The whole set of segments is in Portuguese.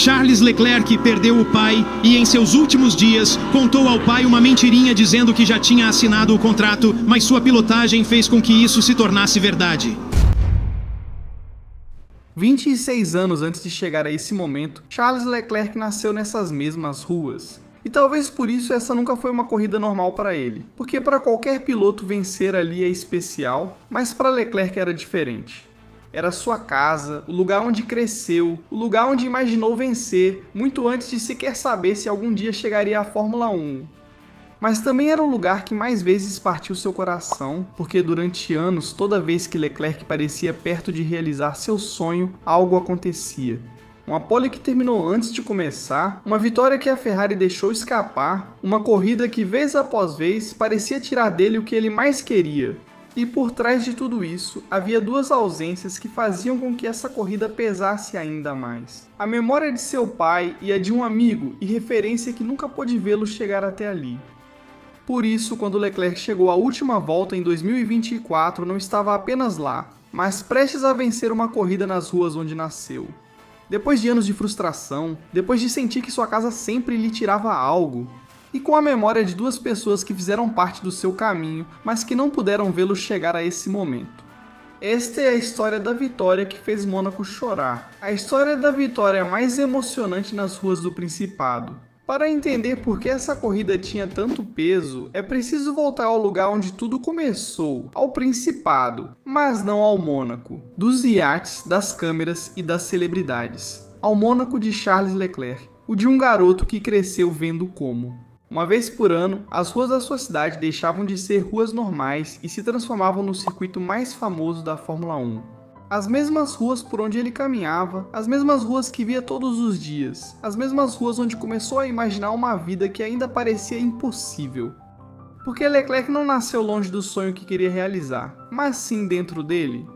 Charles Leclerc perdeu o pai e, em seus últimos dias, contou ao pai uma mentirinha dizendo que já tinha assinado o contrato, mas sua pilotagem fez com que isso se tornasse verdade. 26 anos antes de chegar a esse momento, Charles Leclerc nasceu nessas mesmas ruas. E talvez por isso essa nunca foi uma corrida normal para ele, porque para qualquer piloto vencer ali é especial, mas para Leclerc era diferente. Era sua casa, o lugar onde cresceu, o lugar onde imaginou vencer, muito antes de sequer saber se algum dia chegaria à Fórmula 1. Mas também era o lugar que mais vezes partiu seu coração, porque durante anos, toda vez que Leclerc parecia perto de realizar seu sonho, algo acontecia. Uma pole que terminou antes de começar, uma vitória que a Ferrari deixou escapar, uma corrida que vez após vez parecia tirar dele o que ele mais queria. E por trás de tudo isso, havia duas ausências que faziam com que essa corrida pesasse ainda mais. A memória de seu pai e a de um amigo e referência que nunca pôde vê-lo chegar até ali. Por isso, quando Leclerc chegou à última volta em 2024, não estava apenas lá, mas prestes a vencer uma corrida nas ruas onde nasceu. Depois de anos de frustração, depois de sentir que sua casa sempre lhe tirava algo, e com a memória de duas pessoas que fizeram parte do seu caminho, mas que não puderam vê-lo chegar a esse momento. Esta é a história da vitória que fez Mônaco chorar, a história da vitória mais emocionante nas ruas do Principado. Para entender por que essa corrida tinha tanto peso, é preciso voltar ao lugar onde tudo começou, ao Principado, mas não ao Mônaco, dos iates, das câmeras e das celebridades. Ao Mônaco de Charles Leclerc, o de um garoto que cresceu vendo como. Uma vez por ano, as ruas da sua cidade deixavam de ser ruas normais e se transformavam no circuito mais famoso da Fórmula 1. As mesmas ruas por onde ele caminhava, as mesmas ruas que via todos os dias, as mesmas ruas onde começou a imaginar uma vida que ainda parecia impossível. Porque Leclerc não nasceu longe do sonho que queria realizar, mas sim dentro dele.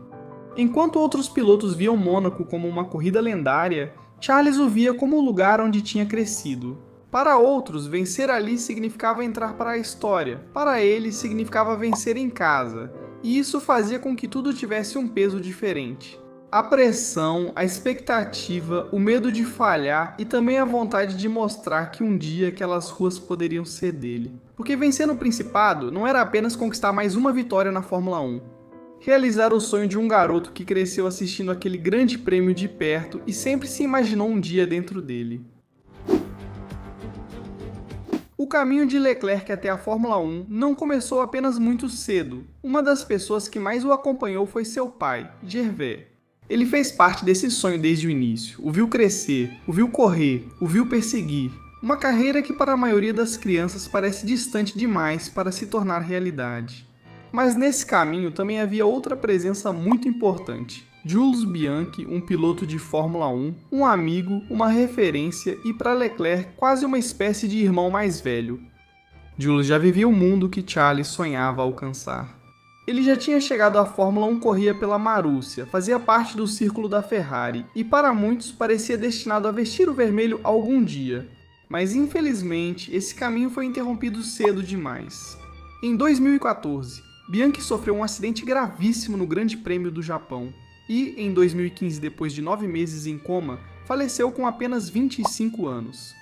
Enquanto outros pilotos viam Mônaco como uma corrida lendária, Charles o via como o lugar onde tinha crescido. Para outros, vencer ali significava entrar para a história. Para ele, significava vencer em casa. E isso fazia com que tudo tivesse um peso diferente. A pressão, a expectativa, o medo de falhar e também a vontade de mostrar que um dia aquelas ruas poderiam ser dele. Porque vencer no Principado não era apenas conquistar mais uma vitória na Fórmula 1. Realizar o sonho de um garoto que cresceu assistindo aquele grande prêmio de perto e sempre se imaginou um dia dentro dele. O caminho de Leclerc até a Fórmula 1 não começou apenas muito cedo. Uma das pessoas que mais o acompanhou foi seu pai, Gervais. Ele fez parte desse sonho desde o início, o viu crescer, o viu correr, o viu perseguir. Uma carreira que para a maioria das crianças parece distante demais para se tornar realidade. Mas nesse caminho também havia outra presença muito importante. Jules Bianchi, um piloto de Fórmula 1, um amigo, uma referência e para Leclerc quase uma espécie de irmão mais velho. Jules já vivia o mundo que Charles sonhava alcançar. Ele já tinha chegado à Fórmula 1, corria pela Marussia, fazia parte do círculo da Ferrari e para muitos parecia destinado a vestir o vermelho algum dia. Mas infelizmente esse caminho foi interrompido cedo demais. Em 2014, Bianchi sofreu um acidente gravíssimo no Grande Prêmio do Japão. E, em 2015, depois de 9 meses em coma, faleceu com apenas 25 anos.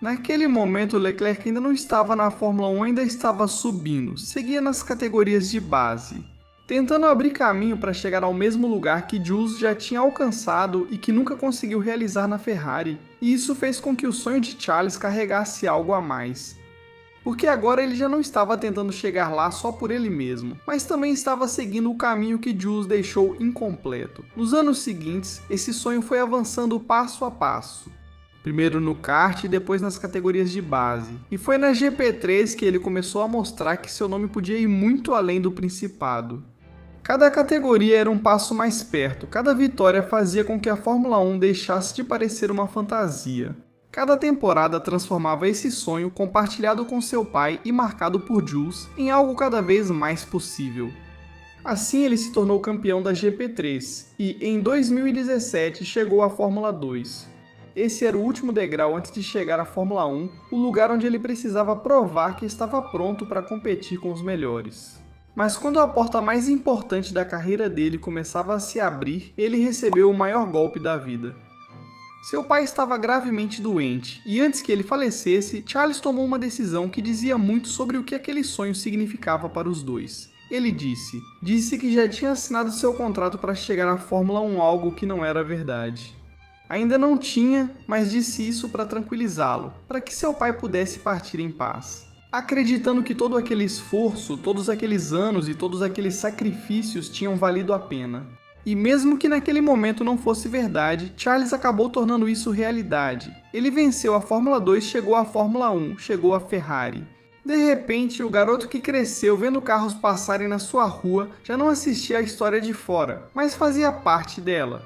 Naquele momento, Leclerc ainda não estava na Fórmula 1, ainda estava subindo, seguia nas categorias de base, tentando abrir caminho para chegar ao mesmo lugar que Jules já tinha alcançado e que nunca conseguiu realizar na Ferrari, e isso fez com que o sonho de Charles carregasse algo a mais. Porque agora ele já não estava tentando chegar lá só por ele mesmo, mas também estava seguindo o caminho que Jules deixou incompleto. Nos anos seguintes, esse sonho foi avançando passo a passo. Primeiro no kart e depois nas categorias de base. E foi na GP3 que ele começou a mostrar que seu nome podia ir muito além do Principado. Cada categoria era um passo mais perto, cada vitória fazia com que a Fórmula 1 deixasse de parecer uma fantasia. Cada temporada transformava esse sonho compartilhado com seu pai e marcado por Jules em algo cada vez mais possível. Assim ele se tornou campeão da GP3 e, em 2017, chegou à Fórmula 2. Esse era o último degrau antes de chegar à Fórmula 1, o lugar onde ele precisava provar que estava pronto para competir com os melhores. Mas quando a porta mais importante da carreira dele começava a se abrir, ele recebeu o maior golpe da vida. Seu pai estava gravemente doente, e antes que ele falecesse, Charles tomou uma decisão que dizia muito sobre o que aquele sonho significava para os dois. Ele disse que já tinha assinado seu contrato para chegar à Fórmula 1, algo que não era verdade. Ainda não tinha, mas disse isso para tranquilizá-lo, para que seu pai pudesse partir em paz. Acreditando que todo aquele esforço, todos aqueles anos e todos aqueles sacrifícios tinham valido a pena. E mesmo que naquele momento não fosse verdade, Charles acabou tornando isso realidade. Ele venceu a Fórmula 2, chegou à Fórmula 1, chegou à Ferrari. De repente, o garoto que cresceu vendo carros passarem na sua rua já não assistia à história de fora, mas fazia parte dela.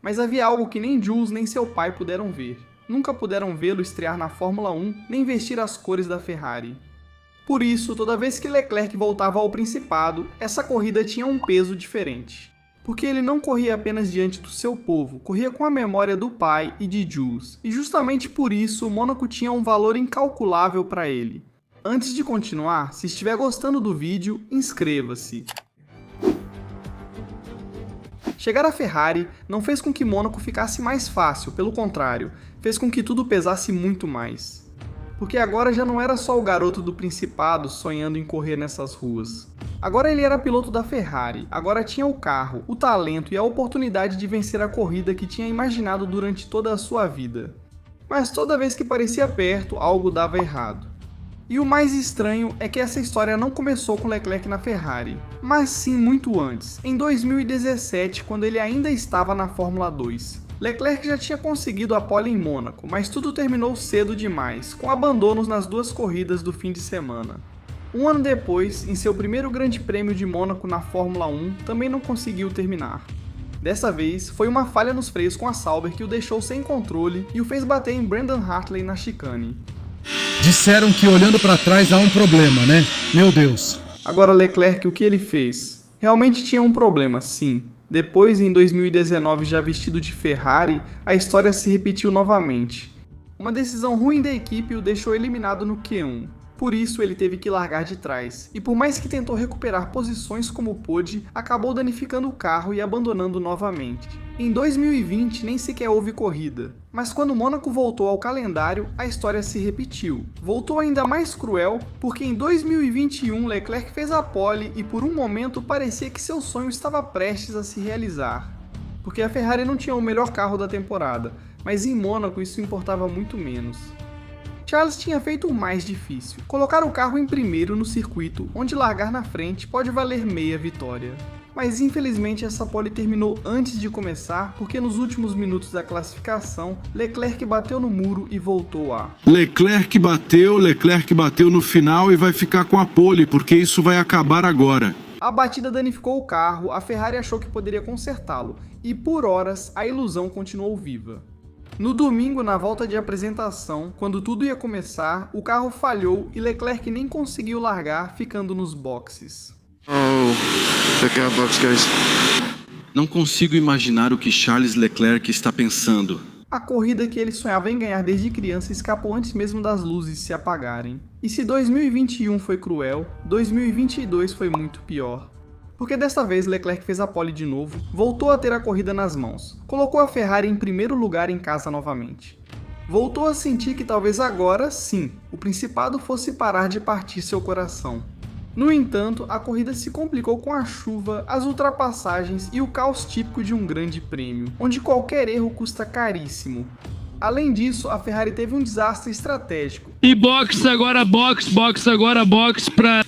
Mas havia algo que nem Jules nem seu pai puderam ver. Nunca puderam vê-lo estrear na Fórmula 1, nem vestir as cores da Ferrari. Por isso, toda vez que Leclerc voltava ao Principado, essa corrida tinha um peso diferente. Porque ele não corria apenas diante do seu povo, corria com a memória do pai e de Jules. E justamente por isso, Mônaco tinha um valor incalculável para ele. Antes de continuar, se estiver gostando do vídeo, inscreva-se. Chegar à Ferrari não fez com que Mônaco ficasse mais fácil, pelo contrário, fez com que tudo pesasse muito mais. Porque agora já não era só o garoto do Principado sonhando em correr nessas ruas. Agora ele era piloto da Ferrari, agora tinha o carro, o talento e a oportunidade de vencer a corrida que tinha imaginado durante toda a sua vida. Mas toda vez que parecia perto, algo dava errado. E o mais estranho é que essa história não começou com Leclerc na Ferrari, mas sim muito antes, em 2017, quando ele ainda estava na Fórmula 2. Leclerc já tinha conseguido a pole em Mônaco, mas tudo terminou cedo demais, com abandonos nas duas corridas do fim de semana. Um ano depois, em seu primeiro grande prêmio de Mônaco na Fórmula 1, também não conseguiu terminar. Dessa vez, foi uma falha nos freios com a Sauber que o deixou sem controle e o fez bater em Brandon Hartley na chicane. Disseram que olhando para trás há um problema, né? Meu Deus. Agora Leclerc, o que ele fez? Realmente tinha um problema, sim. Depois, em 2019, já vestido de Ferrari, a história se repetiu novamente. Uma decisão ruim da equipe o deixou eliminado no Q1. Por isso, ele teve que largar de trás. E por mais que tentou recuperar posições como pôde, acabou danificando o carro e abandonando novamente. Em 2020, nem sequer houve corrida. Mas quando Mônaco voltou ao calendário, a história se repetiu. Voltou ainda mais cruel, porque em 2021 Leclerc fez a pole e por um momento parecia que seu sonho estava prestes a se realizar. Porque a Ferrari não tinha o melhor carro da temporada, mas em Mônaco isso importava muito menos. Charles tinha feito o mais difícil, colocar o carro em primeiro no circuito, onde largar na frente pode valer meia vitória. Mas infelizmente essa pole terminou antes de começar, porque nos últimos minutos da classificação, Leclerc bateu no muro e voltou a... Leclerc bateu no final e vai ficar com a pole, porque isso vai acabar agora. A batida danificou o carro, a Ferrari achou que poderia consertá-lo, e por horas a ilusão continuou viva. No domingo, na volta de apresentação, quando tudo ia começar, o carro falhou e Leclerc nem conseguiu largar, ficando nos boxes. Não consigo imaginar o que Charles Leclerc está pensando. A corrida que ele sonhava em ganhar desde criança escapou antes mesmo das luzes se apagarem. E se 2021 foi cruel, 2022 foi muito pior. Porque desta vez Leclerc fez a pole de novo, voltou a ter a corrida nas mãos, colocou a Ferrari em primeiro lugar em casa novamente. Voltou a sentir que talvez agora, sim, o Principado fosse parar de partir seu coração. No entanto, a corrida se complicou com a chuva, as ultrapassagens e o caos típico de um grande prêmio, onde qualquer erro custa caríssimo. Além disso, a Ferrari teve um desastre estratégico. E box agora, box pra...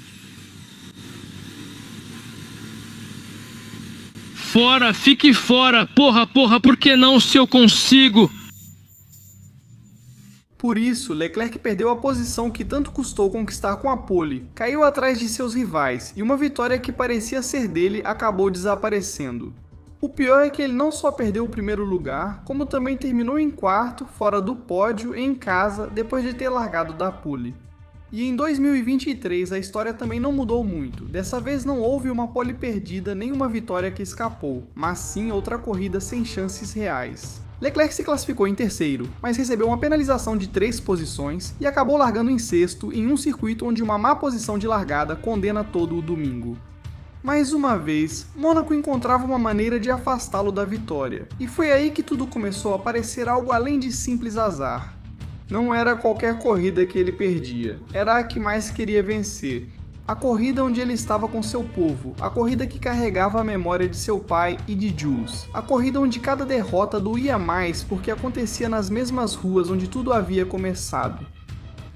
Fora, fique fora, porra, por que não se eu consigo? Por isso, Leclerc perdeu a posição que tanto custou conquistar com a pole, caiu atrás de seus rivais e uma vitória que parecia ser dele acabou desaparecendo. O pior é que ele não só perdeu o primeiro lugar, como também terminou em quarto, fora do pódio, em casa, depois de ter largado da pole. E em 2023 a história também não mudou muito, dessa vez não houve uma pole perdida nem uma vitória que escapou, mas sim outra corrida sem chances reais. Leclerc se classificou em terceiro, mas recebeu uma penalização de 3 posições e acabou largando em sexto em um circuito onde uma má posição de largada condena todo o domingo. Mais uma vez, Mônaco encontrava uma maneira de afastá-lo da vitória, e foi aí que tudo começou a parecer algo além de simples azar. Não era qualquer corrida que ele perdia, era a que mais queria vencer. A corrida onde ele estava com seu povo, a corrida que carregava a memória de seu pai e de Jules, a corrida onde cada derrota doía mais porque acontecia nas mesmas ruas onde tudo havia começado.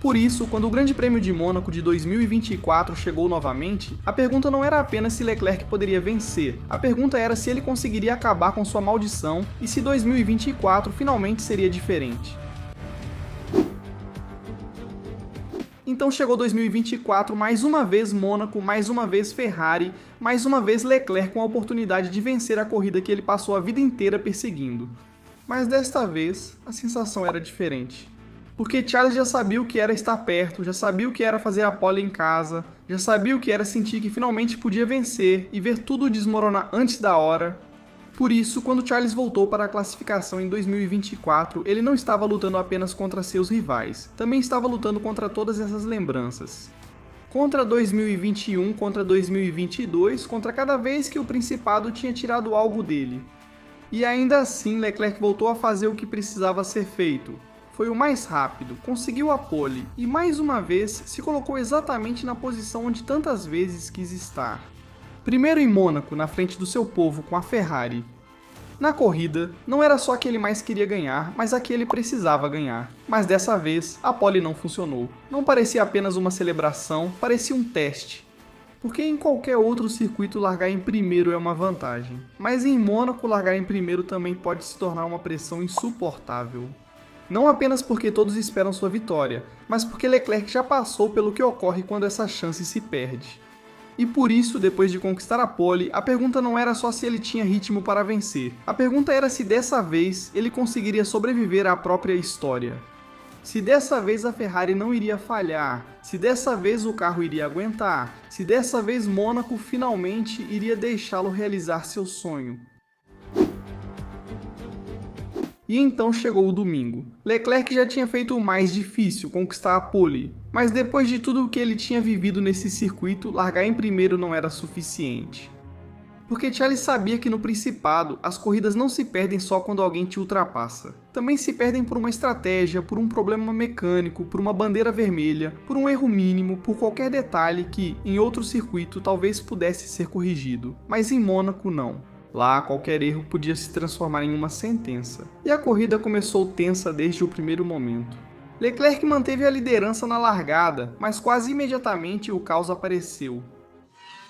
Por isso, quando o Grande Prêmio de Mônaco de 2024 chegou novamente, a pergunta não era apenas se Leclerc poderia vencer, a pergunta era se ele conseguiria acabar com sua maldição e se 2024 finalmente seria diferente. Então chegou 2024, mais uma vez Mônaco, mais uma vez Ferrari, mais uma vez Leclerc com a oportunidade de vencer a corrida que ele passou a vida inteira perseguindo. Mas desta vez, a sensação era diferente. Porque Charles já sabia o que era estar perto, já sabia o que era fazer a pole em casa, já sabia o que era sentir que finalmente podia vencer e ver tudo desmoronar antes da hora. Por isso, quando Charles voltou para a classificação em 2024, ele não estava lutando apenas contra seus rivais, também estava lutando contra todas essas lembranças. Contra 2021, contra 2022, contra cada vez que o Principado tinha tirado algo dele. E ainda assim, Leclerc voltou a fazer o que precisava ser feito. Foi o mais rápido, conseguiu a pole e mais uma vez se colocou exatamente na posição onde tantas vezes quis estar. Primeiro em Mônaco, na frente do seu povo com a Ferrari. Na corrida, não era só que ele mais queria ganhar, mas a que ele precisava ganhar. Mas dessa vez, a pole não funcionou. Não parecia apenas uma celebração, parecia um teste. Porque em qualquer outro circuito largar em primeiro é uma vantagem. Mas em Mônaco largar em primeiro também pode se tornar uma pressão insuportável. Não apenas porque todos esperam sua vitória, mas porque Leclerc já passou pelo que ocorre quando essa chance se perde. E por isso, depois de conquistar a pole, a pergunta não era só se ele tinha ritmo para vencer. A pergunta era se dessa vez ele conseguiria sobreviver à própria história. Se dessa vez a Ferrari não iria falhar, se dessa vez o carro iria aguentar, se dessa vez Mônaco finalmente iria deixá-lo realizar seu sonho. E então chegou o domingo. Leclerc já tinha feito o mais difícil, conquistar a pole, mas depois de tudo o que ele tinha vivido nesse circuito, largar em primeiro não era suficiente. Porque Charles sabia que no Principado, as corridas não se perdem só quando alguém te ultrapassa. Também se perdem por uma estratégia, por um problema mecânico, por uma bandeira vermelha, por um erro mínimo, por qualquer detalhe que, em outro circuito, talvez pudesse ser corrigido. Mas em Mônaco, não. Lá, qualquer erro podia se transformar em uma sentença. E a corrida começou tensa desde o primeiro momento. Leclerc manteve a liderança na largada, mas quase imediatamente o caos apareceu.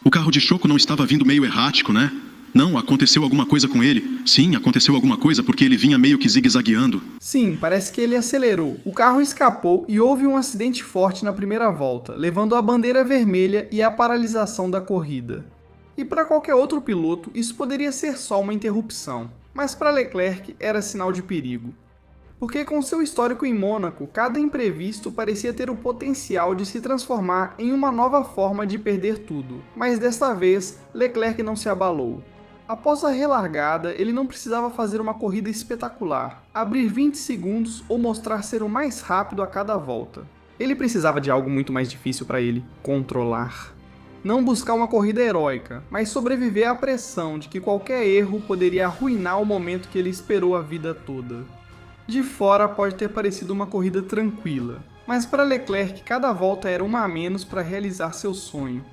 O carro de choco não estava vindo meio errático, né? Não, aconteceu alguma coisa com ele. Sim, aconteceu alguma coisa porque ele vinha meio que zigue-zagueando. Sim, parece que ele acelerou. O carro escapou e houve um acidente forte na primeira volta, levando a bandeira vermelha e a paralisação da corrida. E para qualquer outro piloto, isso poderia ser só uma interrupção, mas para Leclerc era sinal de perigo. Porque com seu histórico em Mônaco, cada imprevisto parecia ter o potencial de se transformar em uma nova forma de perder tudo. Mas desta vez, Leclerc não se abalou. Após a relargada, ele não precisava fazer uma corrida espetacular, abrir 20 segundos ou mostrar ser o mais rápido a cada volta. Ele precisava de algo muito mais difícil para ele: controlar. Não buscar uma corrida heróica, mas sobreviver à pressão de que qualquer erro poderia arruinar o momento que ele esperou a vida toda. De fora pode ter parecido uma corrida tranquila, mas para Leclerc cada volta era uma a menos para realizar seu sonho.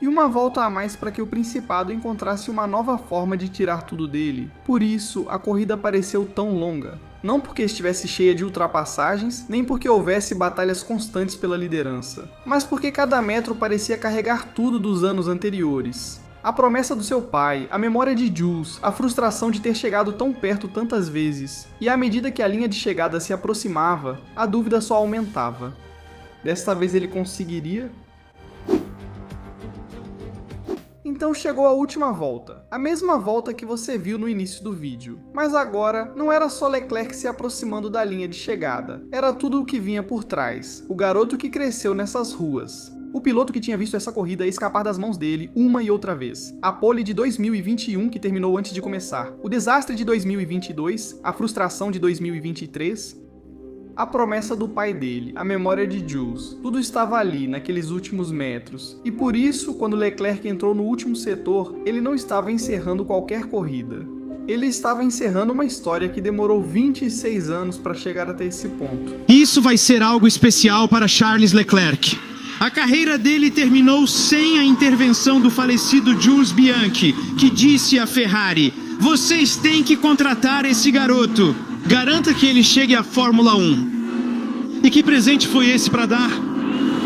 E uma volta a mais para que o Principado encontrasse uma nova forma de tirar tudo dele. Por isso, a corrida pareceu tão longa. Não porque estivesse cheia de ultrapassagens, nem porque houvesse batalhas constantes pela liderança, mas porque cada metro parecia carregar tudo dos anos anteriores. A promessa do seu pai, a memória de Jules, a frustração de ter chegado tão perto tantas vezes, e à medida que a linha de chegada se aproximava, a dúvida só aumentava. Desta vez ele conseguiria? Então chegou a última volta, a mesma volta que você viu no início do vídeo. Mas agora, não era só Leclerc se aproximando da linha de chegada, era tudo o que vinha por trás, o garoto que cresceu nessas ruas. O piloto que tinha visto essa corrida escapar das mãos dele uma e outra vez. A pole de 2021 que terminou antes de começar. O desastre de 2022, a frustração de 2023... A promessa do pai dele, a memória de Jules, tudo estava ali, naqueles últimos metros. E por isso, quando Leclerc entrou no último setor, ele não estava encerrando qualquer corrida. Ele estava encerrando uma história que demorou 26 anos para chegar até esse ponto. Isso vai ser algo especial para Charles Leclerc. A carreira dele terminou sem a intervenção do falecido Jules Bianchi, que disse à Ferrari: "Vocês têm que contratar esse garoto. Garanta que ele chegue à Fórmula 1. E que presente foi esse para dar?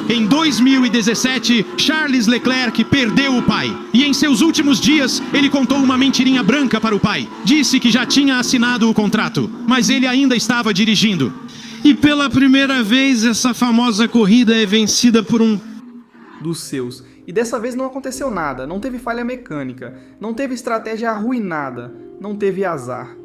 Em 2017, Charles Leclerc perdeu o pai. E em seus últimos dias, ele contou uma mentirinha branca para o pai. Disse que já tinha assinado o contrato, mas ele ainda estava dirigindo. E pela primeira vez, essa famosa corrida é vencida por um dos seus. E dessa vez não aconteceu nada, não teve falha mecânica, não teve estratégia arruinada, não teve azar.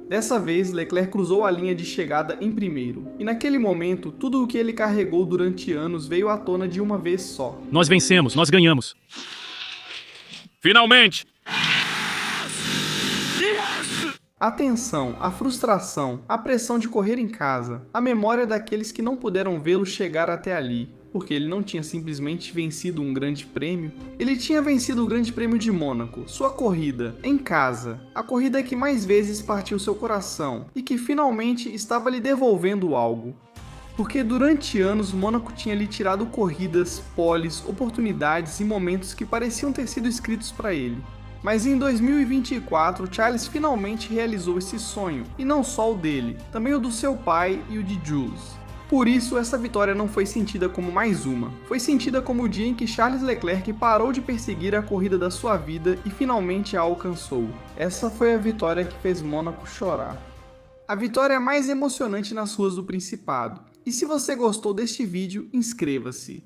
Dessa vez, Leclerc cruzou a linha de chegada em primeiro. E naquele momento, tudo o que ele carregou durante anos veio à tona de uma vez só. Nós vencemos, nós ganhamos. Finalmente! A tensão, a frustração, a pressão de correr em casa, a memória daqueles que não puderam vê-lo chegar até ali. Porque ele não tinha simplesmente vencido um grande prêmio, ele tinha vencido o Grande Prêmio de Mônaco, sua corrida, em casa, a corrida que mais vezes partiu seu coração e que finalmente estava lhe devolvendo algo. Porque durante anos Mônaco tinha lhe tirado corridas, poles, oportunidades e momentos que pareciam ter sido escritos para ele. Mas em 2024, Charles finalmente realizou esse sonho, e não só o dele, também o do seu pai e o de Jules. Por isso, essa vitória não foi sentida como mais uma. Foi sentida como o dia em que Charles Leclerc parou de perseguir a corrida da sua vida e finalmente a alcançou. Essa foi a vitória que fez Mônaco chorar. A vitória mais emocionante nas ruas do Principado. E se você gostou deste vídeo, inscreva-se.